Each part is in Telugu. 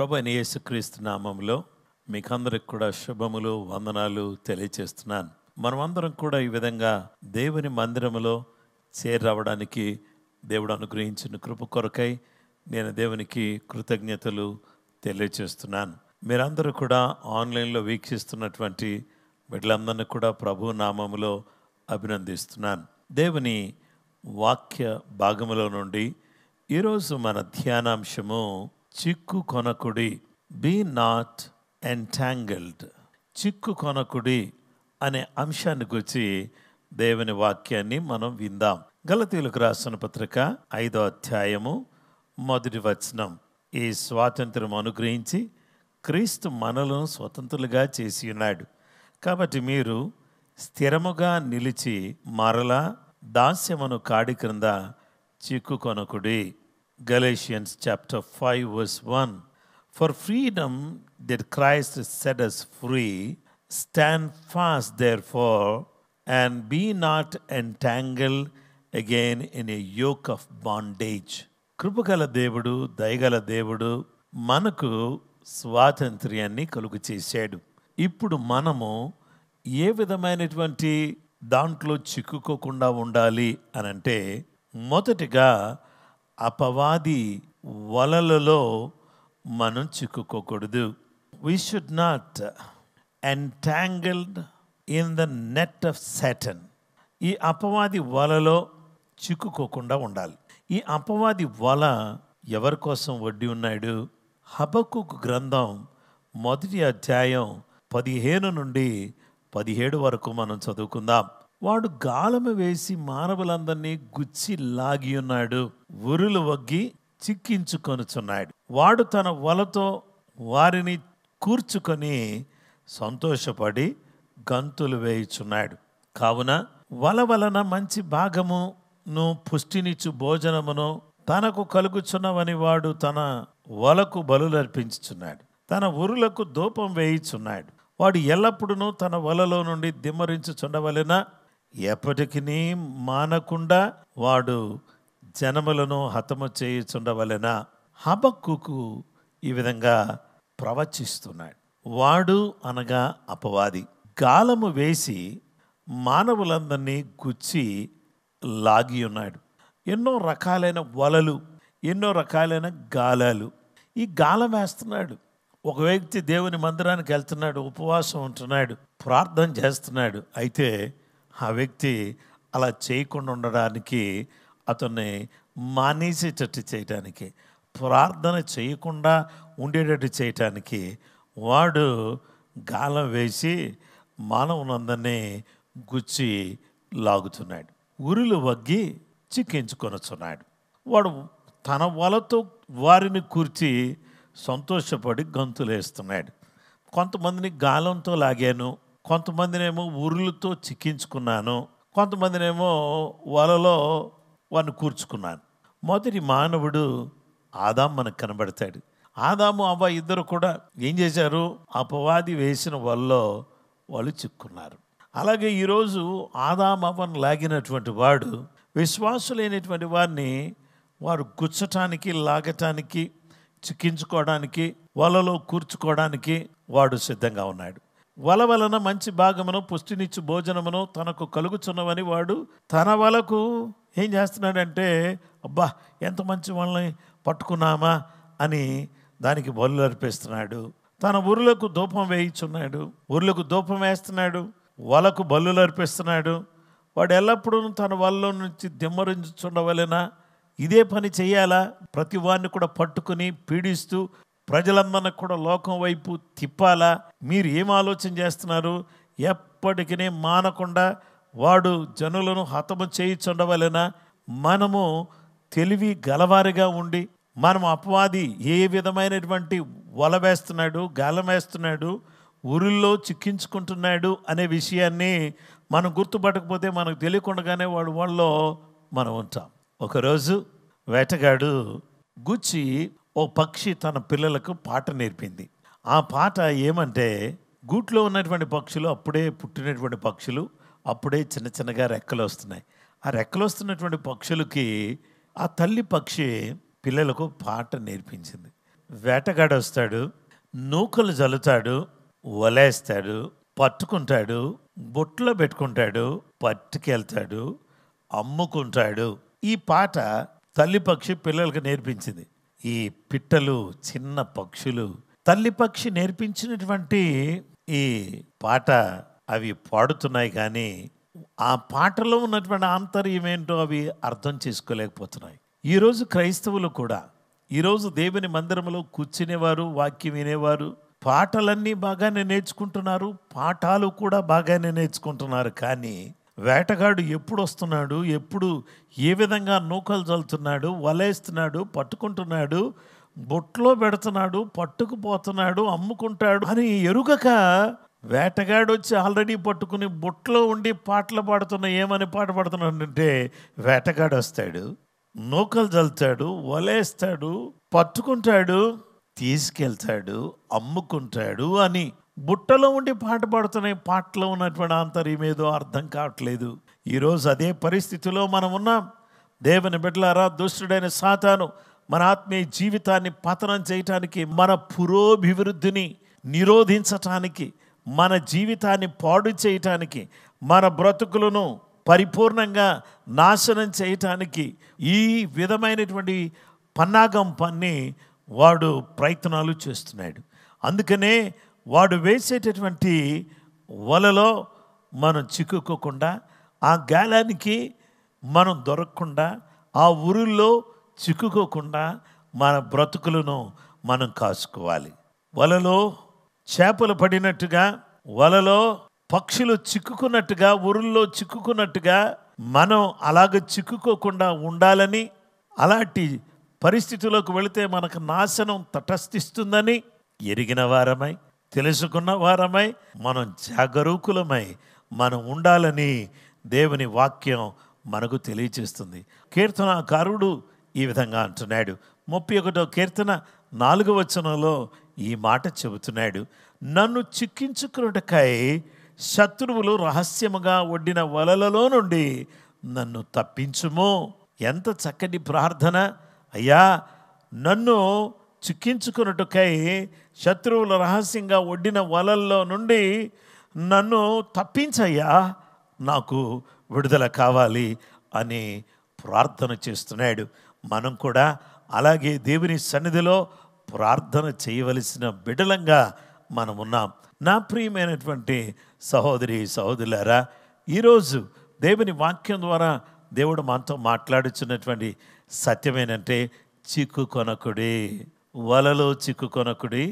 ప్రభు అయిన యేసుక్రీస్తు నామంలో మీకందరికి కూడా శుభములు వందనాలు తెలియచేస్తున్నాను. మనమందరం కూడా ఈ విధంగా దేవుని మందిరములో చేరవడానికి దేవుడు అనుగ్రహించిన కృప కొరకై నేను దేవునికి కృతజ్ఞతలు తెలియచేస్తున్నాను. మీరందరూ కూడా ఆన్లైన్లో వీక్షిస్తున్నటువంటి బిడ్డలందరినీ కూడా ప్రభు నామములో అభినందిస్తున్నాను. దేవుని వాక్య భాగములో నుండి ఈరోజు మన ధ్యానాంశము చిక్కు కొనకుడి, బీ నాట్ ఎంటాంగిల్డ్. చిక్కు కొనకుడి అనే అంశాన్ని గురించి దేవుని వాక్యాన్ని మనం విందాం. గలతీయులకు రాసిన పత్రిక 5వ అధ్యాయము 1వ వచనం. ఈ స్వాతంత్రం అనుగ్రహించి క్రీస్తు మనలను స్వతంత్రులుగా చేసి ఉన్నాడు. కాబట్టి మీరు స్థిరముగా నిలిచి మరలా దాస్యమును కాడి క్రింద చిక్కు కొనకుడి. Galatians chapter 5 verse 1. For freedom that Christ set us free, stand fast therefore, and be not entangled again in a yoke of bondage. కృపగల దేవుడు, దయగల దేవుడు మనకు స్వాతంత్ర్యాన్ని కలుగు చేశాడు. ఇప్పుడు మనము ఏ విధమైనటువంటి దాంట్లో చిక్కుకోకుండా ఉండాలి అనంటే, మొదటిగా అపవాది వలలలో మనం చిక్కుకోకూడదు. We should not entangled in the net of Satan. ఈ అపవాది వలలో చిక్కుకోకుండా ఉండాలి. ఈ అపవాది వల ఎవరి కోసం వడ్డీ ఉన్నాడు? హబక్కుకు గ్రంథం 1వ అధ్యాయం 15 నుండి 17 వరకు మనం చదువుకుందాం. వాడు గాలము వేసి మానవులందరినీ గుచ్చి లాగి ఉన్నాడు, ఉరులు వగ్గి చిక్కించుకొనుచున్నాడు. వాడు తన వలతో వారిని కూర్చుకొని సంతోషపడి గంతులు వేయుచున్నాడు. కావున వల వలన మంచి భాగమును పుష్టినిచ్చు భోజనమును తనకు కలుగుచున్నవని వాడు తన వలకు బలులర్పించుచున్నాడు, తన ఉరులకు ధూపం వేయుచున్నాడు. వాడు ఎల్లప్పుడూ తన వలలో నుండి దిమ్మరించుచుండవలెనా? ఎప్పటికీ మానకుండా వాడు జనములను హతము చేయుచుండవలెనా? హబక్కుకు ఈ విధంగా ప్రవచిస్తున్నాడు. వాడు అనగా అపవాది గాలము వేసి మానవులందరినీ గుచ్చి లాగి ఉన్నాడు. ఎన్నో రకాలైన వలలు, ఎన్నో రకాలైన గాలాలు. ఈ గాలం వేస్తున్నాడు. ఒక వ్యక్తి దేవుని మందిరానికి వెళ్తున్నాడు, ఉపవాసం ఉంటున్నాడు, ప్రార్థన చేస్తున్నాడు. అయితే ఆ వ్యక్తి అలా చేయకుండా ఉండడానికి, అతన్ని మానేసేటట్టు చేయటానికి, ప్రార్థన చేయకుండా ఉండేటట్టు చేయటానికి వాడు గాలం వేసి మానవులందరినీ గుచ్చి లాగుతున్నాడు, ఉరులు వగ్గి చిక్కించుకొనుచున్నాడు. వాడు తన వలతో వారిని కూర్చి సంతోషపడి గంతులేస్తున్నాడు. కొంతమందిని గాలంతో లాగాను, కొంతమందినేమో ఉరులతో చిక్కించుకున్నాను, కొంతమందినేమో వలలో వాడిని కూర్చుకున్నాను. మొదటి మానవుడు ఆదాము మనకు కనబడతాడు. ఆదాము అవ్వ ఇద్దరు కూడా ఏం చేశారు? అపవాది వేసిన వలలో వాళ్ళు చిక్కున్నారు. అలాగే ఈరోజు ఆదాము అవ్వను లాగినటువంటి వాడు విశ్వాసులైనటువంటి వారిని వారు గుచ్చటానికి, లాగటానికి, చిక్కించుకోవడానికి, వలలో కూర్చుకోవడానికి వాడు సిద్ధంగా ఉన్నాడు. వల వలన మంచి భాగమును పుష్టినిచ్చు భోజనమును తనకు కలుగుచున్నవని వాడు తన వలకు ఏం చేస్తున్నాడంటే, అబ్బా ఎంత మంచి వాళ్ళని పట్టుకున్నామా అని దానికి బలులు అర్పిస్తున్నాడు. తన ఉరులకు ధూపం వేయించున్నాడు, ఉరులకు ధూపం వేస్తున్నాడు, వలకు బలులు అర్పిస్తున్నాడు. వాడు ఎల్లప్పుడూ తన వలలో నుంచి దిమ్మరించుండవలెనా? ఇదే పని చేయాలా? ప్రతి వాడిని కూడా పట్టుకుని పీడిస్తూ ప్రజలందరినీ కూడా లోకం వైపు తిప్పాలా? మీరు ఏం ఆలోచన చేస్తున్నారు? ఎప్పటికీ మానకుండా వాడు జనులను హతము చేయుచుండవలెనా? మనము తెలివి గలవారిగా ఉండి, మనం అపవాది ఏ విధమైనటువంటి వల వేస్తున్నాడు, గాలం వేస్తున్నాడు, ఉరుల్లో చిక్కించుకుంటున్నాడు అనే విషయాన్ని మనం గుర్తుపట్టకపోతే మనకు తెలియకుండానే వాడు వాళ్ళలో మనం ఉంటాం. ఒకరోజు వేటగాడు గుచ్చి ఓ పక్షి తన పిల్లలకు పాట నేర్పింది. ఆ పాట ఏమంటే, గూట్లో ఉన్నటువంటి పక్షులు, అప్పుడే పుట్టినటువంటి పక్షులు, అప్పుడే చిన్న చిన్నగా రెక్కలు వస్తున్నాయి. ఆ రెక్కలు వస్తున్నటువంటి పక్షులకి ఆ తల్లి పక్షి పిల్లలకు పాట నేర్పించింది. వేటగాడు వస్తాడు, నూకలు జల్లుతాడు, వలేస్తాడు, పట్టుకుంటాడు, బొట్లో పెట్టుకుంటాడు, పట్టుకెళ్తాడు, అమ్ముకుంటాడు. ఈ పాట తల్లి పక్షి పిల్లలకు నేర్పించింది. ఈ పిట్టలు, చిన్న పక్షులు తల్లి పక్షి నేర్పించినటువంటి ఈ పాట అవి పాడుతున్నాయి, కానీ ఆ పాటలో ఉన్నటువంటి ఆంతర్యం ఏంటో అవి అర్థం చేసుకోలేకపోతున్నాయి. ఈరోజు క్రైస్తవులు కూడా, ఈరోజు దేవుని మందిరంలో కూర్చునేవారు, వాక్యం వినేవారు పాటలన్నీ బాగానే నేర్చుకుంటున్నారు, పాఠాలు కూడా బాగానే నేర్చుకుంటున్నారు. కానీ వేటగాడు ఎప్పుడు వస్తున్నాడు, ఎప్పుడు ఏ విధంగా నూకలు చల్లుతున్నాడు, వలేస్తున్నాడు, పట్టుకుంటున్నాడు, బొట్లో పెడుతున్నాడు, పట్టుకుపోతున్నాడు, అమ్ముకుంటాడు అని ఎరుగక వేటగాడు వచ్చి ఆల్రెడీ పట్టుకుని బొట్లో ఉండి పాటలు పాడుతున్న ఏమని పాట పాడుతున్నాడంటే, వేటగాడు వస్తాడు, నూకలు చల్లుతాడు, వలేస్తాడు, పట్టుకుంటాడు, తీసుకెళ్తాడు, అమ్ముకుంటాడు అని బుట్టలో ఉండి పాట పాడుతున్నాయి. పాటలో ఉన్నటువంటి ఆంతర్యం ఏదో అర్థం కావట్లేదు. ఈరోజు అదే పరిస్థితిలో మనం ఉన్నాం. దేవుని బిడ్డలారా, దుష్టుడైన సాతాను మన ఆత్మీయ జీవితాన్ని పతనం చేయటానికి, మన పురోభివృద్ధిని నిరోధించటానికి, మన జీవితాన్ని పాడు చేయటానికి, మన బ్రతుకులను పరిపూర్ణంగా నాశనం చేయటానికి ఈ విధమైనటువంటి పన్నాగం పన్ని వాడు ప్రయత్నాలు చేస్తున్నాడు. అందుకనే వాడు వేసేటటువంటి వలలో మనం చిక్కుకోకుండా, ఆ గాలానికి మనం దొరకకుండా, ఆ ఊరుల్లో చిక్కుకోకుండా మన బ్రతుకులను మనం కాసుకోవాలి. వలలో చేపలు పడినట్టుగా, వలలో పక్షులు చిక్కుకున్నట్టుగా, ఊరుల్లో చిక్కుకున్నట్టుగా మనం అలాగ చిక్కుకోకుండా ఉండాలని, అలాంటి పరిస్థితుల్లోకి వెళితే మనకు నాశనం తటస్థిస్తుందని ఎరిగిన వారమై, తెలుసుకున్న వారమై, మనం జాగరూకులమై మనం ఉండాలని దేవుని వాక్యం మనకు తెలియచేస్తుంది. కీర్తనాకారుడు ఈ విధంగా అంటున్నాడు. 31వ కీర్తన 4వ వచనంలో ఈ మాట చెబుతున్నాడు. నన్ను చిక్కించుకున్నటకై శత్రువులు రహస్యముగా ఒడ్డిన వలలలో నుండి నన్ను తప్పించుము. ఎంత చక్కటి ప్రార్థన! అయ్యా, నన్ను చిక్కించుకున్నట్టుకై శత్రువులు రహస్యంగా ఒడ్డిన వలల్లో నుండి నన్ను తప్పించయ్యా, నాకు విడుదల కావాలి అని ప్రార్థన చేస్తున్నాడు. మనం కూడా అలాగే దేవుని సన్నిధిలో ప్రార్థన చేయవలసిన బిడ్డలంగా మనం ఉన్నాం. నా ప్రియమైనటువంటి సహోదరి సహోదరులారా, ఈరోజు దేవుని వాక్యం ద్వారా దేవుడు మనతో మాట్లాడుచున్నటువంటి సత్యమేనంటే, చిక్కుకొనకుడి, వలలో చిక్కుకొనకుడి,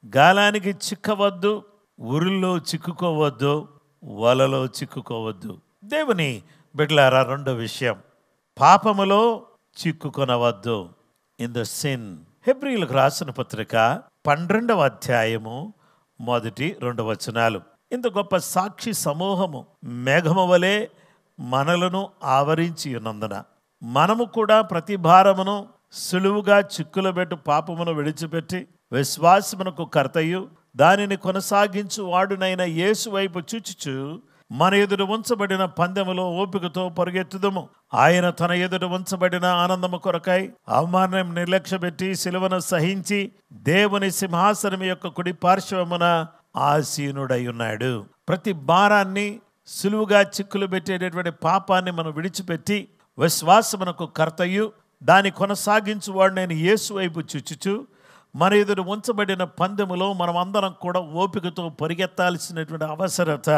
గాలానికి చిక్కవద్దు, ఉరుల్లో చిక్కుకోవద్దు, వలలో చిక్కుకోవద్దు. దేవుని బిడ్డలారా, రెండో విషయం, పాపములో చిక్కుకొనవద్దు. In the sin. హెబ్రీయులకు రాసిన పత్రిక 12వ అధ్యాయము 1-2 వచనాలు. ఇంత గొప్ప సాక్షి సమూహము మేఘము వలె మనలను ఆవరించి ఉన్నందున మనము కూడా ప్రతి భారమును సులువుగా చిక్కులబెట్టు పాపమును విడిచిపెట్టి విశ్వాసమునకు కర్తయు దానిని కొనసాగించు వాడునైన యేసు వైపు చూచుచు మన ఎదుట ఉంచబడిన పందెములో ఓపికతో పరిగెత్తుదము. ఆయన తన ఎదుట ఉంచబడిన ఆనందము కొరకై అవమానం నిర్లక్ష్యపెట్టి సిలువను సహించి దేవుని సింహాసనం యొక్క కుడి పార్శ్వమున ఆసీనుడై ఉన్నాడు. ప్రతి భారాన్ని, సులువుగా చిక్కులు పెట్టేటటువంటి పాపాన్ని మనం విడిచిపెట్టి విశ్వాసమునకు కర్తయు దాన్ని కొనసాగించువాడు నేను యేసు వైపు చూచుచు మన ఎదురు ఉంచబడిన పందెములో మనం అందరం కూడా ఓపికతో పరిగెత్తాల్సినటువంటి అవసరత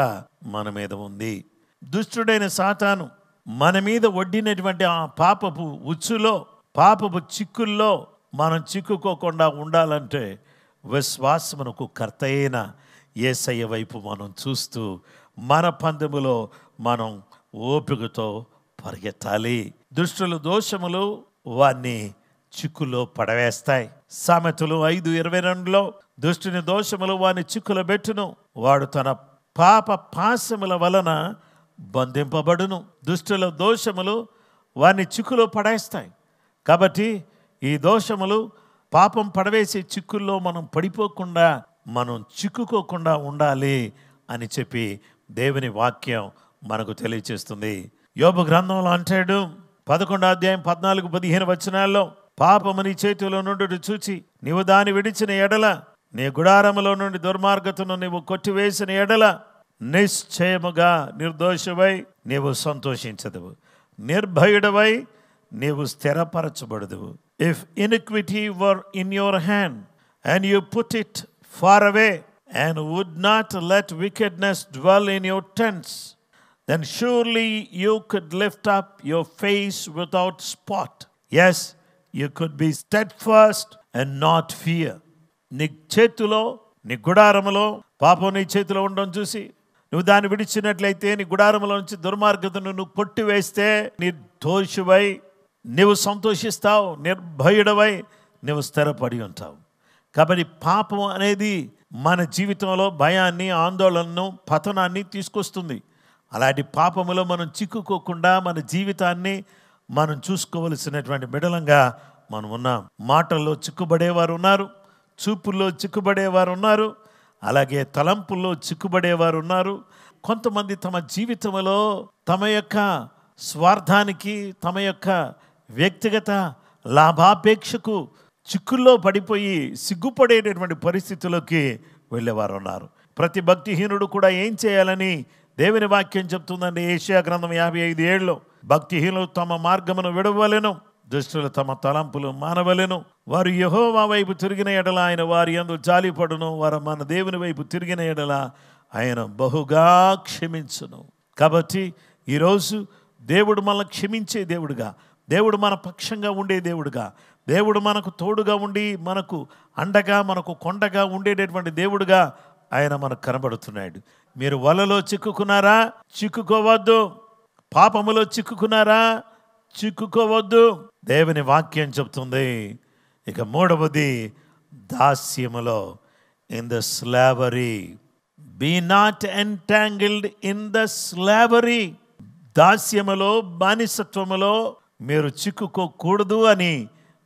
మన మీద ఉంది. దుష్టుడైన సాతాను మన మీద వడ్డినటువంటి ఆ పాపపు ఉచ్చులో, పాపపు చిక్కుల్లో మనం చిక్కుకోకుండా ఉండాలంటే విశ్వాసమునకు కర్త అయిన యేసయ్య వైపు మనం చూస్తూ మన పందెములో మనం ఓపికతో పరిగెత్తాలి. దుష్టుల దోషములు వారిని చిక్కులో పడవేస్తాయి. సామెతలు 5:22లో దుష్టుని దోషములు వాని చిక్కుల బెట్టును, వాడు తన పాప పాశముల వలన బంధింపబడును. దుష్టుల దోషములు వాని చిక్కులో పడేస్తాయి. కాబట్టి ఈ దోషములు, పాపం పడవేసే చిక్కుల్లో మనం పడిపోకుండా, మనం చిక్కుకోకుండా ఉండాలి అని చెప్పి దేవుని వాక్యం మనకు తెలియచేస్తుంది. యోబు గ్రంథంలో అంటాడు 11వ అధ్యాయం 14-15 వచనాల్లో, పాపము నీ చేతిలో నుండి చూచి నీవు దాన్ని విడిచిన ఎడల, నీ గుడారములో నుండి దుర్మార్గతను నీవు కొట్టివేసిన ఎడల, నిశ్చయముగా నిర్దోషవై నీవు సంతోషించదువు, నిర్భయుడవై నీవు స్థిరపరచబడదువు. If iniquity were in your hand and you put it far away and would not let wickedness dwell in your tents, then surely you could lift up your face without spot. Yes, you could be steadfast and not fear. నీ చేతిలో, నీ గుడారములో పాపం నీ చేతిలో ఉండడం చూసి నువ్వు దాన్ని విడిచినట్లయితే, నీ గుడారములో నుంచి దుర్మార్గతను నువ్వు కొట్టివేస్తే, నిర్దోషివై నీవు సంతోషిస్తావు, నిర్భయుడవై నీవు స్థిరపడి ఉంటావు. కాబట్టి పాపం అనేది మన జీవితంలో భయాన్ని, ఆందోళనను, పతనాన్ని తీసుకొస్తుంది. అలాంటి పాపములో మనం చిక్కుకోకుండా మన జీవితాన్ని మనం చూసుకోవలసినటువంటి బిడలంగా మనం ఉన్నాం. మాటల్లో చిక్కుబడేవారు ఉన్నారు, చూపుల్లో చిక్కుబడేవారు ఉన్నారు, అలాగే తలంపుల్లో చిక్కుబడేవారు ఉన్నారు. కొంతమంది తమ జీవితంలో తమ యొక్క స్వార్థానికి, తమ యొక్క వ్యక్తిగత లాభాపేక్షకు చిక్కుల్లో పడిపోయి సిగ్గుపడేటటువంటి పరిస్థితుల్లోకి వెళ్ళేవారు ఉన్నారు. ప్రతి భక్తిహీనుడు కూడా ఏం చేయాలని దేవుని వాక్యం చెప్తుందండి. యెషయా గ్రంథం 55:7 భక్తిహీనులు తమ మార్గమును విడవలెను, దుష్టులు తమ తలంపులు మానవలెను. వారు యెహోవా వైపు తిరిగిన ఎడల ఆయన వారి యందు జాలిపడును, వారు మన దేవుని వైపు తిరిగిన ఎడల ఆయన బహుగా క్షమించును. కాబట్టి ఈరోజు దేవుడు మనల్ని క్షమించే దేవుడుగా, దేవుడు మన పక్షంగా ఉండే దేవుడుగా, దేవుడు మనకు తోడుగా ఉండి మనకు అండగా, మనకు కొండగా ఉండేటటువంటి దేవుడుగా ఆయన మనకు కనబడుతున్నాడు. మీరు వలలో చిక్కుకున్నారా? చిక్కుకోవద్దు. పాపములో చిక్కుకున్నారా? చిక్కుకోవద్దు. దేవుని వాక్యం చెప్తుంది. ఇక మూడవది, దాస్యములో, in the slavery. Be not entangled in the slavery. దాస్యములో, బానిసత్వములో మీరు చిక్కుకోకూడదు అని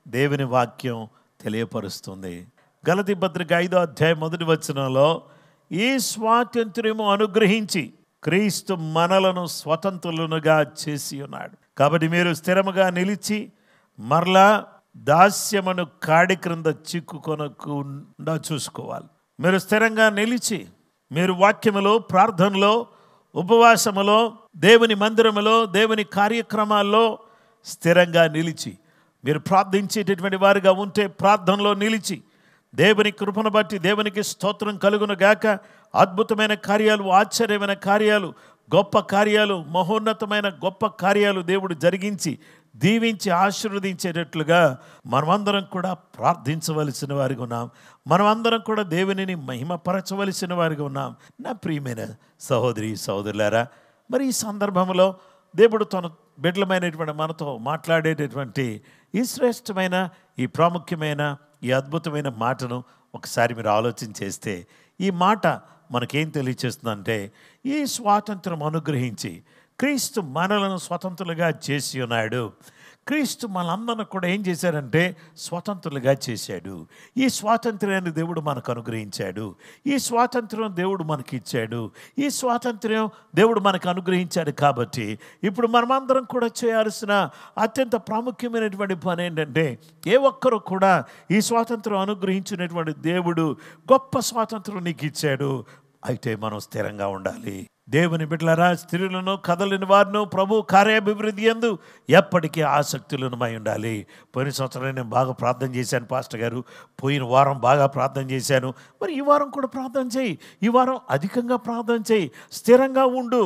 దేవుని వాక్యం తెలియపరుస్తుంది. గలతీ పత్రిక 5వ అధ్యాయం 1వ వచనంలో, ఈ స్వాతంత్ర్యము అనుగ్రహించి క్రీస్తు మనలను స్వతంత్రులుగా చేసి ఉన్నాడు. కాబట్టి మీరు స్థిరముగా నిలిచి మరలా దాస్యమును కాడి క్రింద చిక్కుకొనకుండా చూసుకోవాలి. మీరు స్థిరంగా నిలిచి, మీరు వాక్యములో, ప్రార్థనలో, ఉపవాసములో, దేవుని మందిరములో, దేవుని కార్యక్రమాల్లో స్థిరంగా నిలిచి, మీరు ప్రార్థించేటటువంటి వారిగా ఉంటే ప్రార్థనలో నిలిచి, దేవుని కృపను బట్టి దేవునికి స్తోత్రం కలుగును గాక, అద్భుతమైన కార్యాలు, ఆశ్చర్యమైన కార్యాలు, గొప్ప కార్యాలు, మహోన్నతమైన గొప్ప కార్యాలు దేవుడు జరిగించి దీవించి ఆశీర్వదించేటట్లుగా మనమందరం కూడా ప్రార్థించవలసిన వారిగా ఉన్నాం. మనమందరం కూడా దేవునిని మహిమపరచవలసిన వారిగా ఉన్నాం. నా ప్రియమైన సహోదరి సహోదరులారా, మరి ఈ సందర్భంలో దేవుడు తన బిడ్డలమైనటువంటి మనతో మాట్లాడేటటువంటి ఈ శ్రేష్టమైన, ఈ ప్రాముఖ్యమైన, ఈ అద్భుతమైన మాటను ఒకసారి మీరు ఆలోచన చేస్తే, ఈ మాట మనకేం తెలియచేస్తుందంటే, ఈ స్వాతంత్రం అనుగ్రహించి క్రీస్తు మనలను స్వతంత్రులుగా చేసి ఉన్నాడు. క్రీస్తు మనందరిని కూడా ఏం చేశారంటే స్వతంత్రులుగా చేశాడు. ఈ స్వాతంత్ర్యాన్ని దేవుడు మనకు అనుగ్రహించాడు. ఈ స్వాతంత్ర్యం దేవుడు మనకి ఇచ్చాడు. ఈ స్వాతంత్ర్యం దేవుడు మనకు అనుగ్రహించాడు. కాబట్టి ఇప్పుడు మనమందరం కూడా చేయాల్సిన అత్యంత ప్రాముఖ్యమైనటువంటి పని ఏంటంటే, ఏ ఒక్కరు కూడా ఈ స్వాతంత్రం అనుగ్రహించినటువంటి దేవుడు గొప్ప స్వాతంత్రం నీకు ఇచ్చాడు. అయితే మనం స్థిరంగా ఉండాలి. దేవుని బిడ్డలారా, స్త్రీలను, కదలిన వారిను ప్రభు కార్యాభివృద్ధి యందు ఎప్పటికీ ఆసక్తులమై ఉండాలి. పోయిన సంవత్సరం నేను బాగా ప్రార్థన చేశాను పాస్టర్ గారు, పోయిన వారం బాగా ప్రార్థన చేశాను. మరి ఈ వారం కూడా ప్రార్థన చేయి, ఈ వారం అధికంగా ప్రార్థన చేయి, స్థిరంగా ఉండు.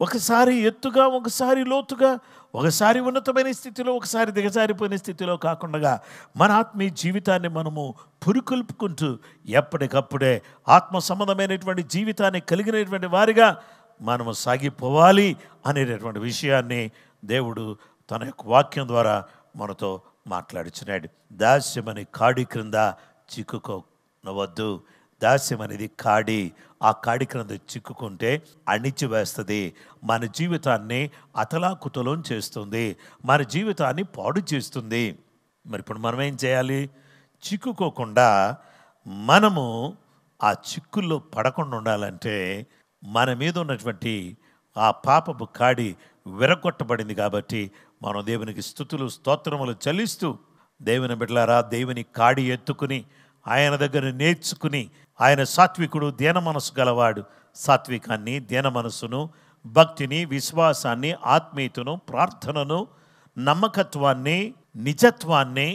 ఒకసారి ఎత్తుగా, ఒకసారి లోతుగా, ఒకసారి ఉన్నతమైన స్థితిలో, ఒకసారి దిగజారిపోయిన స్థితిలో కాకుండా మన ఆత్మీయ జీవితాన్ని మనము పురుకొల్పుకుంటూ ఎప్పటికప్పుడే ఆత్మ సంబంధమైనటువంటి జీవితాన్ని కలిగినటువంటి వారిగా మనము సాగిపోవాలి అనేటటువంటి విషయాన్ని దేవుడు తన యొక్క వాక్యం ద్వారా మనతో మాట్లాడుచున్నాడు. దాస్యమని కాడి క్రింద చిక్కుకోవద్దు. దాస్యం అనేది కాడి. ఆ కాడి క్రింద చిక్కుకుంటే అణిచివేస్తుంది, మన జీవితాన్ని అతలాకుతలం చేస్తుంది, మన జీవితాన్ని పాడు చేస్తుంది. మరి ఇప్పుడు మనం ఏం చేయాలి? చిక్కుకోకుండా మనము ఆ చిక్కుల్లో పడకుండా ఉండాలంటే మన మీద ఉన్నటువంటి ఆ పాపపు కాడి విరగొట్టబడింది. కాబట్టి మనం దేవునికి స్తుతులు స్తోత్రములు చెల్లిస్తూ దేవుని బిడ్డలారా, దేవుని కాడి ఎత్తుకుని ఆయన దగ్గర నేర్చుకుని, ఆయన సాత్వికుడు, దీన మనసు గలవాడు. సాత్వికాన్ని, దీన మనసును, భక్తిని, విశ్వాసాన్ని, ఆత్మీయతను, ప్రార్థనను, నమ్మకత్వాన్ని, నిజత్వాన్ని,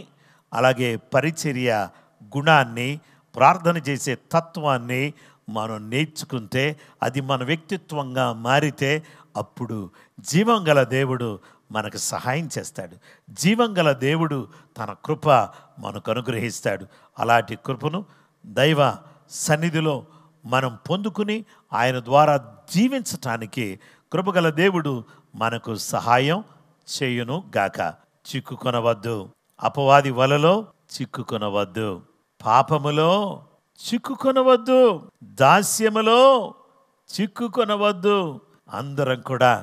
అలాగే పరిచర్య గుణాన్ని, ప్రార్థన చేసే తత్వాన్ని మనం నేర్చుకుంటే, అది మన వ్యక్తిత్వంగా మారితే, అప్పుడు జీవం గల దేవుడు మనకు సహాయం చేస్తాడు. జీవం గల దేవుడు తన కృప మనకు అనుగ్రహిస్తాడు. అలాంటి కృపను దైవ సన్నిధిలో మనం పొందుకుని ఆయన ద్వారా జీవించటానికి కృపగల దేవుడు మనకు సహాయం చేయును గాక. చిక్కుకొనవద్దు, అపవాది వలలో చిక్కుకొనవద్దు, పాపములో చిక్కుకొనవద్దు, దాస్యములో చిక్కుకొనవద్దు. అందరం కూడా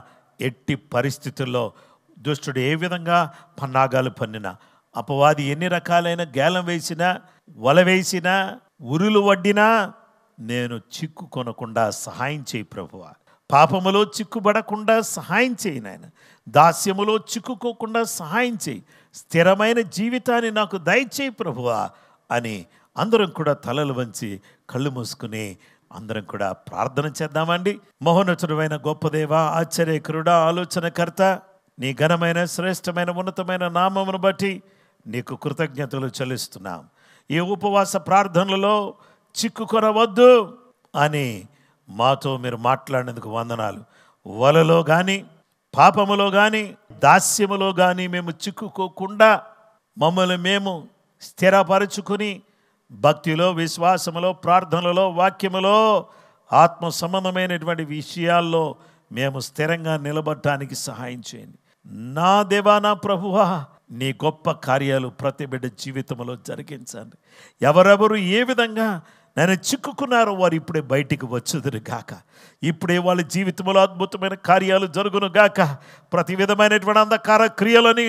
ఎట్టి పరిస్థితుల్లో దుష్టుడు ఏ విధంగా పన్నాగాలు పన్నినా, అపవాది ఎన్ని రకాలైన గేలం వేసినా, వల వేసినా, ఉరులు వడ్డినా, నేను చిక్కుకొనకుండా సహాయం చేయి ప్రభువా. పాపములో చిక్కుబడకుండా సహాయం చేయి నాయన. దాస్యములో చిక్కుకోకుండా సహాయం చేయి. స్థిరమైన జీవితాన్ని నాకు దయచేయి ప్రభువా అని అందరం కూడా తలలు వంచి కళ్ళు మూసుకుని అందరం కూడా ప్రార్థన చేద్దామండి. మహోన్నతుడైన గొప్ప దేవ, ఆశ్చర్యకరుడా, ఆలోచనకర్త, నీ ఘనమైన, శ్రేష్టమైన, ఉన్నతమైన నామమును బట్టి నీకు కృతజ్ఞతలు చెల్లిస్తున్నాం. ఈ ఉపవాస ప్రార్థనలలో చిక్కుకొనవద్దు అని మాతో మీరు మాట్లాడినందుకు వందనాలు. వలలో కానీ, పాపములో కానీ, దాస్యములో కానీ మేము చిక్కుకోకుండా మమ్మల్ని మేము స్థిరపరుచుకుని భక్తిలో, విశ్వాసములో, ప్రార్థనలో, వాక్యములో, ఆత్మ సంబంధమైనటువంటి విషయాల్లో మేము స్థిరంగా నిలబడటానికి సహాయం చేయండి. నా దేవా, నా ప్రభువా, నీ గొప్ప కార్యాలు ప్రతి బిడ్డ జీవితంలో జరిగించండి. ఎవరెవరు ఏ విధంగా నేను చిక్కుకున్నారో వారు ఇప్పుడే బయటికి వచ్చుదురు గాక. ఇప్పుడే వాళ్ళ జీవితంలో అద్భుతమైన కార్యాలు జరుగును గాక. ప్రతి విధమైనటువంటి అంధకార క్రియలని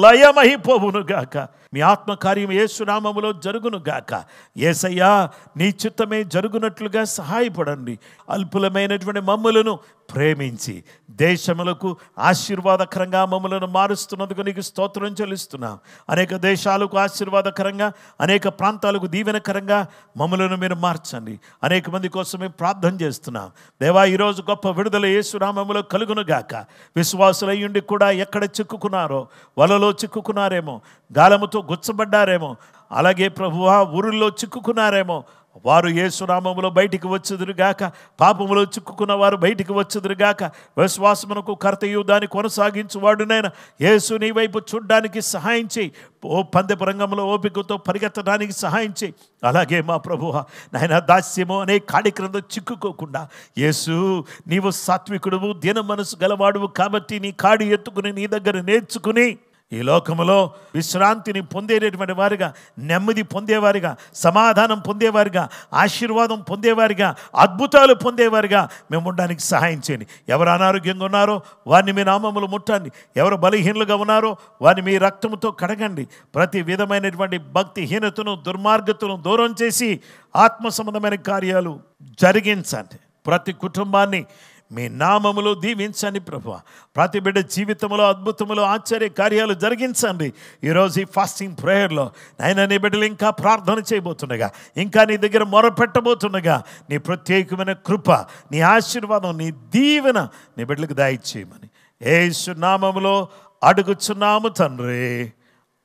లయమైపోవును గాక. మీ ఆత్మకార్యం యేసు నామములో జరుగును గాక. యేసయ్యా, నీ చిత్తమే జరుగునట్లుగా సహాయపడండి. అల్పులమైనటువంటి మమ్ములను ప్రేమించి దేశములకు ఆశీర్వాదకరంగా మమ్మలను మారుస్తున్నందుకు నీకు స్తోత్రం చెల్లిస్తున్నాం. అనేక దేశాలకు ఆశీర్వాదకరంగా, అనేక ప్రాంతాలకు దీవెనకరంగా మమ్మలను మీరు మార్చండి. అనేక మంది కోసమే ప్రార్థన చేస్తున్నాం దేవా. ఈరోజు గొప్ప విడుదల యేసు నామములో కలుగును గాక. విశ్వాసులయ్యుండి కూడా ఎక్కడ చిక్కుకున్నారో, వలలో చిక్కుకున్నారేమో, గాలముతో గుచ్చబడ్డారేమో, అలాగే ప్రభువా ఊరుల్లో చిక్కుకున్నారేమో, వారు యేసు నామములో బయటికి వచ్చుదురుగాక. పాపములో చిక్కుకున్న వారు బయటికి వచ్చుదురుగాక. విశ్వాసమునకు కర్తయు దాన్ని కొనసాగించువాడునైనా యేసు నీ వైపు చూడ్డానికి సహాయం చేయి. పందెపు రంగంలో ఓపికతో పరిగెత్తడానికి సహాయం చేయి. అలాగే మా ప్రభువా నాయన, దాస్యము అనే కాడి క్రింద చిక్కుకోకుండా, యేసు నీవు సాత్వికుడువు, దీన మనసు గలవాడువు కాబట్టి నీ కాడి ఎత్తుకుని నీ దగ్గర నేర్చుకుని ఈ లోకములో విశ్రాంతిని పొందేటటువంటి వారిగా, నెమ్మది పొందేవారిగా, సమాధానం పొందేవారిగా, ఆశీర్వాదం పొందేవారిగా, అద్భుతాలు పొందేవారిగా మేము ఉండడానికి సహాయం చేయండి. ఎవరు అనారోగ్యంగా ఉన్నారో వారిని మీ నామములు ముట్టండి. ఎవరు బలహీనులుగా ఉన్నారో వారిని మీ రక్తముతో కడగండి. ప్రతి విధమైనటువంటి భక్తిహీనతను, దుర్మార్గతను దూరం చేసి ఆత్మ సంబంధమైన కార్యాలు జరిగించండి. ప్రతి కుటుంబాన్ని మీ నామములో దీవించండి ప్రభువా. ప్రతి బిడ్డ జీవితంలో అద్భుతములు, ఆశ్చర్య కార్యాలు జరిగించండి. ఈరోజు ఈ ఫాస్టింగ్ ప్రేయర్లో నాయన నీ బిడ్డలు ఇంకా ప్రార్థన చేయబోతుండగా, ఇంకా నీ దగ్గర మొరపెట్టబోతుండగా నీ ప్రత్యేకమైన కృప, నీ ఆశీర్వాదం, నీ దీవెన నీ బిడ్డలకు దయచేయమని యేసు నామములో అడుగుచున్నాము తండ్రి,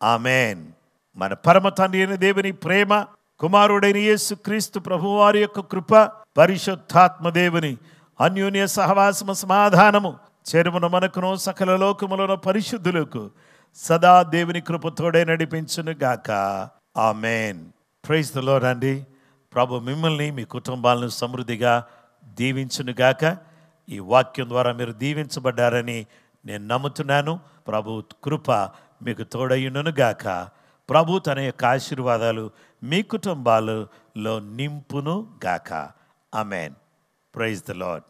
ఆమేన్. మన పరమ తండ్రి అయిన దేవుని ప్రేమ, కుమారుడైన యేసు క్రీస్తు ప్రభువారి యొక్క కృప, పరిశుద్ధాత్మ దేవుని అన్యోన్య సహవాసము, సమాధానము చెరువును మనకును సకల లోకములను పరిశుద్ధులకు సదా దేవుని కృపతోడే నడిపించును గాక. ఆమేన్. ప్రైజ్ ది లార్డ్ అండి. ప్రభు మిమ్మల్ని, మీ కుటుంబాలను సమృద్ధిగా దీవించును గాక. ఈ వాక్యం ద్వారా మీరు దీవించబడ్డారని నేను నమ్ముతున్నాను. ప్రభు కృప మీకు తోడయ్యును గాక. ప్రభు తన యొక్క ఆశీర్వాదాలు మీ కుటుంబాలలో నింపును గాక. ఆమేన్. Praise the Lord.